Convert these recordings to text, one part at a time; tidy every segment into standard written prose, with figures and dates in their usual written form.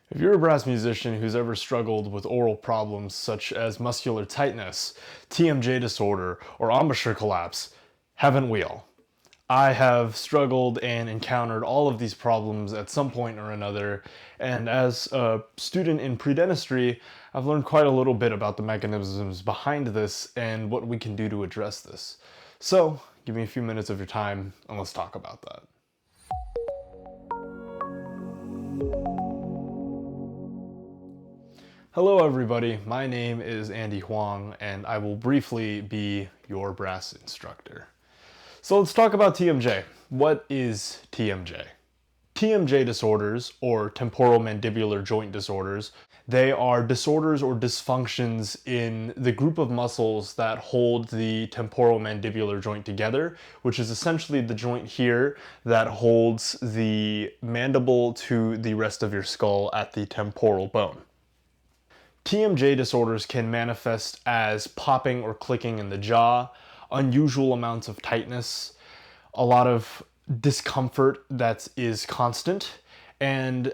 If you're a brass musician who's ever struggled with oral problems such as muscular tightness, TMJ disorder, or embouchure collapse, haven't we all? I have struggled and encountered all of these problems at some point or another, and as a student in pre-dentistry, I've learned quite a little bit about the mechanisms behind this and what we can do to address this. So, give me a few minutes of your time and let's talk about that. Hello everybody, my name is Andy Hoang and I will briefly be your brass instructor. So let's talk about TMJ. What is TMJ? TMJ disorders, or temporo-mandibular joint disorders, they are disorders or dysfunctions in the group of muscles that hold the temporo-mandibular joint together, which is essentially the joint here that holds the mandible to the rest of your skull at the temporal bone. TMJ disorders can manifest as popping or clicking in the jaw, unusual amounts of tightness, a lot of discomfort that is constant, and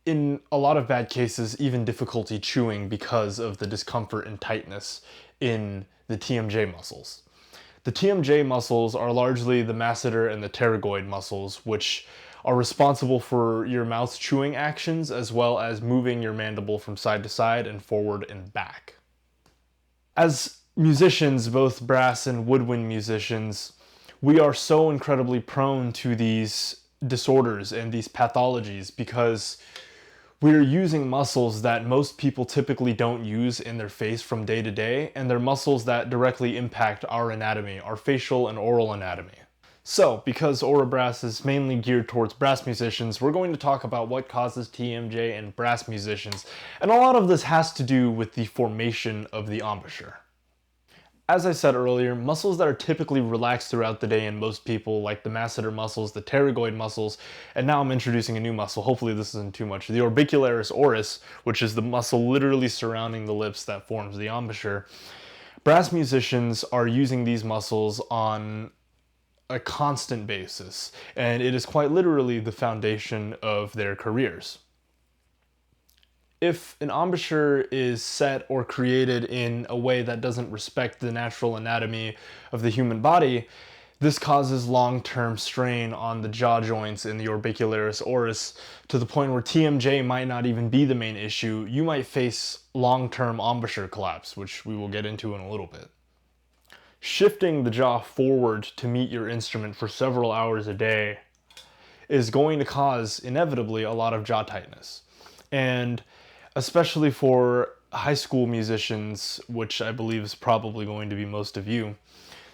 in a lot of bad cases, even difficulty chewing because of the discomfort and tightness in the TMJ muscles. The TMJ muscles are largely the masseter and the pterygoid muscles, which are responsible for your mouth's chewing actions as well as moving your mandible from side to side and forward and back. As musicians, both brass and woodwind musicians, we are so incredibly prone to these disorders and these pathologies because we're using muscles that most people typically don't use in their face from day to day, and they're muscles that directly impact our anatomy, our facial and oral anatomy. So, because OraBrass is mainly geared towards brass musicians, we're going to talk about what causes TMJ in brass musicians, and a lot of this has to do with the formation of the embouchure. As I said earlier, muscles that are typically relaxed throughout the day in most people, like the masseter muscles, the pterygoid muscles, and now I'm introducing a new muscle, hopefully this isn't too much, the orbicularis oris, which is the muscle literally surrounding the lips that forms the embouchure. Brass musicians are using these muscles on a constant basis, and it is quite literally the foundation of their careers. If an embouchure is set or created in a way that doesn't respect the natural anatomy of the human body, this causes long-term strain on the jaw joints in the orbicularis oris to the point where TMJ might not even be the main issue. You might face long-term embouchure collapse, which we will get into in a little bit. Shifting the jaw forward to meet your instrument for several hours a day is going to cause, inevitably, a lot of jaw tightness. And especially for high school musicians, which I believe is probably going to be most of you,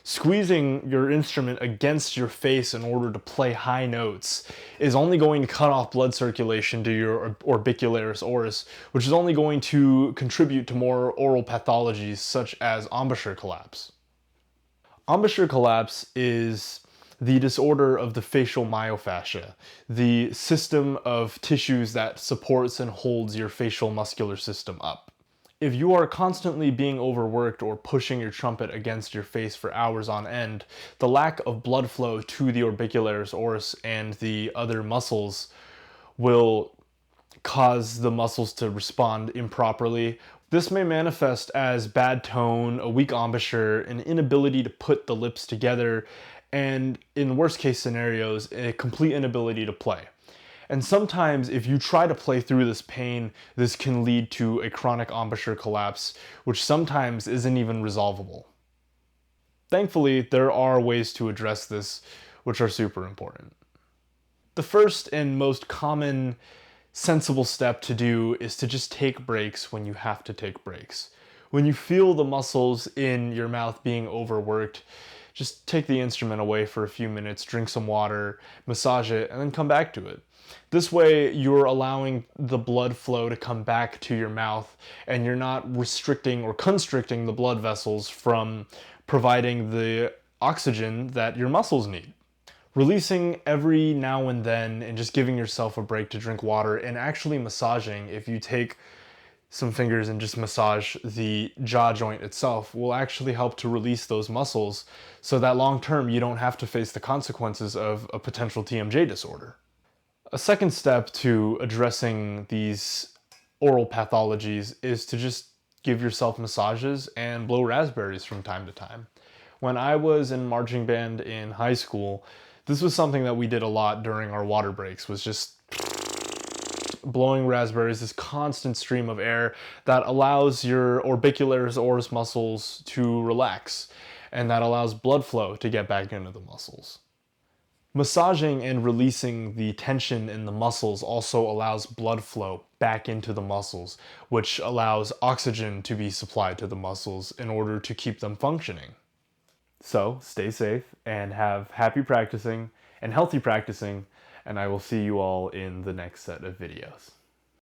squeezing your instrument against your face in order to play high notes is only going to cut off blood circulation to your orbicularis oris, which is only going to contribute to more oral pathologies such as embouchure collapse. Embouchure collapse is the disorder of the facial myofascia, the system of tissues that supports and holds your facial muscular system up. If you are constantly being overworked or pushing your trumpet against your face for hours on end, the lack of blood flow to the orbicularis oris and the other muscles will cause the muscles to respond improperly. This may manifest as bad tone, a weak embouchure, an inability to put the lips together, and in worst case scenarios, a complete inability to play. And sometimes if you try to play through this pain, this can lead to a chronic embouchure collapse, which sometimes isn't even resolvable. Thankfully, there are ways to address this, which are super important. The first and most common sensible step to do is to just take breaks when you have to take breaks. When you feel the muscles in your mouth being overworked, just take the instrument away for a few minutes, drink some water, massage it, and then come back to it. This way, you're allowing the blood flow to come back to your mouth, and you're not restricting or constricting the blood vessels from providing the oxygen that your muscles need. Releasing every now and then and just giving yourself a break to drink water and actually massaging, if you take some fingers and just massage the jaw joint itself, will actually help to release those muscles so that long term you don't have to face the consequences of a potential TMJ disorder. A second step to addressing these oral pathologies is to just give yourself massages and blow raspberries from time to time. When I was in marching band in high school, this was something that we did a lot during our water breaks, was just blowing raspberries, this constant stream of air that allows your orbicularis oris muscles to relax, and that allows blood flow to get back into the muscles. Massaging and releasing the tension in the muscles also allows blood flow back into the muscles, which allows oxygen to be supplied to the muscles in order to keep them functioning. So stay safe and have happy practicing and healthy practicing, and I will see you all in the next set of videos.